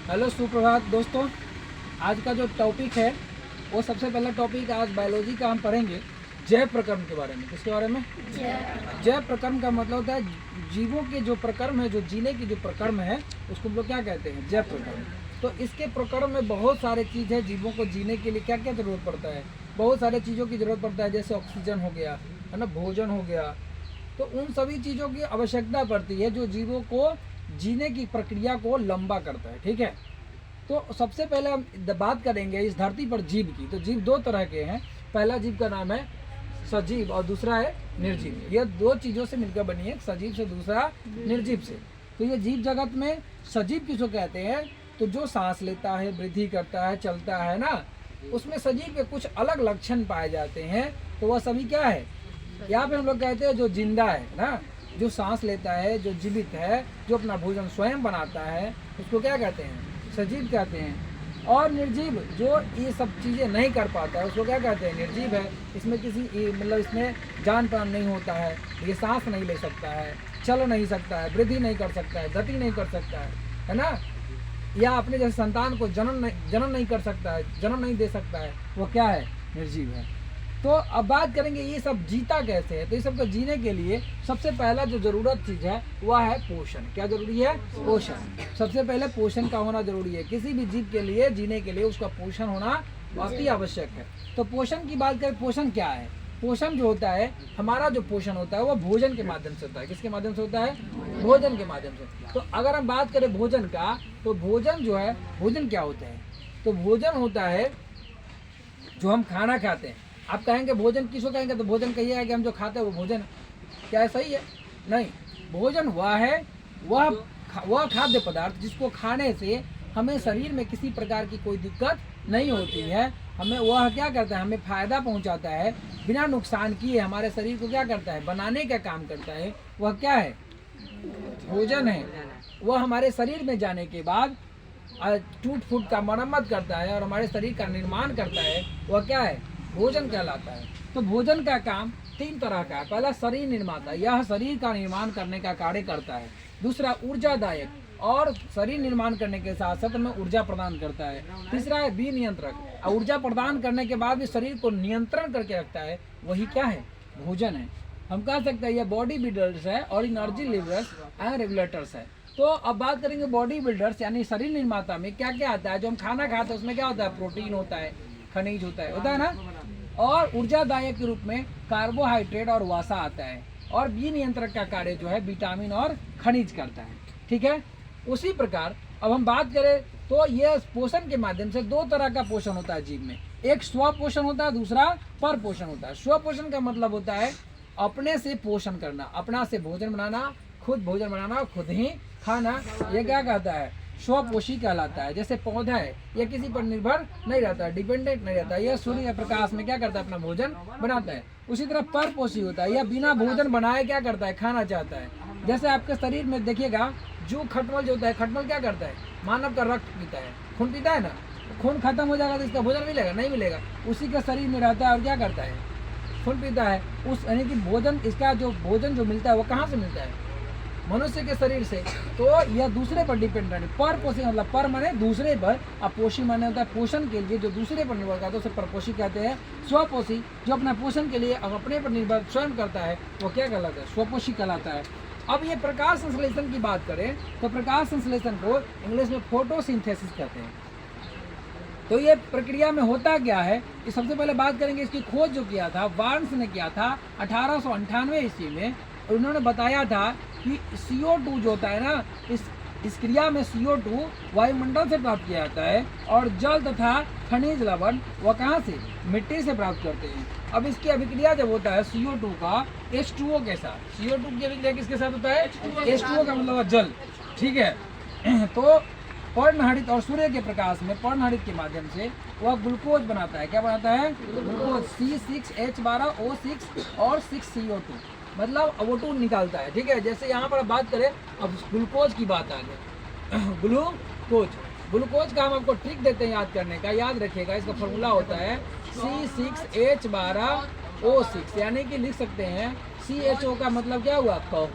Hello सुप्रभात दोस्तों। आज का जो टॉपिक है वो सबसे पहला टॉपिक आज बायोलॉजी का हम पढ़ेंगे जैव प्रकर्म के बारे में। किसके बारे में? जैव प्रकर्म का मतलब होता है जीवों के जो प्रकर्म है, जो जीने की जो प्रकर्म है उसको हम लोग क्या कहते हैं? जैव प्रकर्म। तो इसके प्रकर्म में बहुत सारे चीज़ है। जीवों को जीने के लिए क्या क्या ज़रूरत पड़ता है? बहुत सारे चीज़ों की ज़रूरत पड़ता है, जैसे ऑक्सीजन हो गया, है ना, भोजन हो गया। तो उन सभी चीज़ों की आवश्यकता पड़ती है जो जीवों को जीने की प्रक्रिया को लंबा करता है। ठीक है, तो सबसे पहले हम बात करेंगे इस धरती पर जीव की। तो जीव दो तरह के हैं। पहला जीव का नाम है सजीव और दूसरा है निर्जीव। ये दो चीज़ों से मिलकर बनी है, सजीव से, दूसरा निर्जीव से। तो ये जीव जगत में सजीव किसको कहते हैं? तो जो सांस लेता है, वृद्धि करता है, चलता है ना, उसमें सजीव के कुछ अलग लक्षण पाए जाते हैं। तो वह सभी क्या है? यहाँ पे हम लोग कहते हैं जो जिंदा है ना, जो सांस लेता है, जो जीवित है, जो अपना भोजन स्वयं बनाता है, उसको क्या कहते हैं? सजीव कहते हैं। और निर्जीव जो ये सब चीज़ें नहीं कर पाता है उसको क्या कहते हैं? निर्जीव है। इसमें किसी मतलब इसमें जान प्राण नहीं होता है, ये सांस नहीं ले सकता है, चल नहीं सकता है, वृद्धि नहीं कर सकता है, गति नहीं कर सकता है ना, या अपने जैसे संतान को जन्म नहीं कर सकता है, जन्म नहीं दे सकता है, वो क्या है? निर्जीव है। तो अब बात करेंगे ये सब जीता कैसे है। तो ये सब को जीने के लिए सबसे पहला जो ज़रूरत चीज़ है वह है पोषण। क्या जरूरी है? पोषण। सबसे पहले पोषण का होना जरूरी है। किसी भी जीव के लिए जीने के लिए उसका पोषण होना अति आवश्यक है। तो पोषण की बात करें, पोषण क्या है? पोषण जो होता है, हमारा जो पोषण होता है वो भोजन के माध्यम से होता है। किसके माध्यम से होता है? भोजन के माध्यम से। तो अगर हम बात करें भोजन का, तो भोजन जो है, भोजन क्या होता है? तो भोजन होता है जो हम खाना खाते हैं। आप कहेंगे भोजन किसको कहेंगे? तो भोजन कहिएगा कि हम जो खाते हैं वो भोजन। क्या है? सही है? नहीं, भोजन वह है, वह खाद्य पदार्थ जिसको खाने से हमें शरीर में किसी प्रकार की कोई दिक्कत नहीं होती है। हमें वह क्या करता है? हमें फायदा पहुंचाता है, बिना नुकसान किए हमारे शरीर को क्या करता है? बनाने का काम करता है। वह क्या है? भोजन है। वह हमारे शरीर में जाने के बाद टूट फूट का मरम्मत करता है और हमारे शरीर का निर्माण करता है। वह क्या है? भोजन कहलाता है। तो भोजन का काम तीन तरह का है। पहला शरीर निर्माता, यह शरीर का निर्माण करने का कार्य करता है। दूसरा ऊर्जादायक, और शरीर निर्माण करने के साथ साथ हमें ऊर्जा प्रदान करता है। तीसरा है विनियंत्रक, ऊर्जा प्रदान करने के बाद भी शरीर को नियंत्रण करके रखता है। वही क्या है? भोजन है। हम कह सकते हैं यह बॉडी बिल्डर्स है और एनर्जी लेवल्स एंड रेगुलेटर्स है। तो अब बात करेंगे बॉडी बिल्डर्स यानी शरीर निर्माता में क्या क्या आता है। जो हम खाना खाते हैं उसमें क्या होता है? प्रोटीन होता है, खनिज होता है ना। और ऊर्जादायक के रूप में कार्बोहाइड्रेट और वसा आता है। और विनियंत्रक का कार्य जो है विटामिन और खनिज करता है। ठीक है, उसी प्रकार अब हम बात करें तो यह पोषण के माध्यम से दो तरह का पोषण होता है जीव में। एक स्व पोषण होता है, दूसरा पर पोषण होता है। स्व पोषण का मतलब होता है अपने से पोषण करना, अपना से भोजन बनाना, खुद भोजन बनाना, खुद ही खाना। ये क्या कहता है? स्वपोषी कहलाता है। जैसे पौधा है, यह किसी पर निर्भर नहीं रहता है, डिपेंडेंट नहीं रहता है, यह सूर्य प्रकाश में क्या करता है? अपना भोजन बनाता है। उसी तरह परपोषी होता है, यह बिना भोजन बनाए क्या करता है? खाना चाहता है। जैसे आपके शरीर में देखिएगा जो खटमल जो होता है, खटमल क्या करता है? मानव का रक्त पीता है, खून पीता है ना। खून खत्म हो जाएगा तो इसका भोजन मिलेगा? नहीं मिलेगा। उसी के शरीर में रहता है और क्या करता है? खून पीता है। उस यानी कि भोजन, इसका जो भोजन जो मिलता है वो कहाँ से मिलता है? मनुष्य के शरीर से। तो यह दूसरे पर डिपेंडेंट है। पर पोषी मतलब पर माने दूसरे पर, और पोषी माने होता है पोषण के लिए जो दूसरे पर निर्भर करता है, उसे परपोषी कहते हैं। स्वपोषी जो अपना पोषण के लिए अपने पर निर्भर स्वयं करता है वो क्या कहलाता है? स्वपोषी कहलाता है। अब ये प्रकाश संश्लेषण की बात करें तो प्रकाश संश्लेषण को इंग्लिश में फोटोसिंथेसिस कहते हैं। तो ये प्रक्रिया में होता क्या है, ये सबसे पहले बात करेंगे। इसकी खोज जो किया था बार्न्स ने किया था 1898 ईस्वी में। और उन्होंने बताया था कि CO2 जो होता है ना, इस क्रिया में CO2 वायुमंडल से प्राप्त किया जाता है और जल तथा खनिज लवण वह कहाँ से? मिट्टी से प्राप्त करते हैं। अब इसकी अभिक्रिया जब होता है CO2 का H2O के साथ, CO2 की अभिक्रिया किसके साथ होता है? H2O का मतलब जल। ठीक है, तो पर्णहरित और सूर्य के प्रकाश में पर्णहरित के माध्यम से वह ग्लूकोज बनाता है। क्या बनाता है? ग्लूकोज C6H12O6 और 6CO2 मतलब O2 निकालता है। ठीक है, जैसे यहाँ पर बात करें अब ग्लूकोज की बात आ गई। ग्लूकोज का हम आपको ट्रिक देते हैं याद करने का। याद रखिएगा, इसका फॉर्मूला होता है C6H12O6 यानी कि लिख सकते हैं CHO का मतलब क्या हुआ? कहो।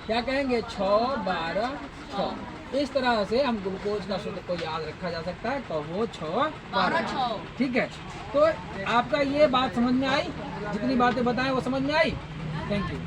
क्या कहेंगे? 6 12 6। इस तरह से हम ग्लूकोज का सूत्र को याद रखा जा सकता है। कहो 6 12। ठीक है, तो आपका ये बात समझ में आई, जितनी बातें बताएं वो समझ में आई। Thank you.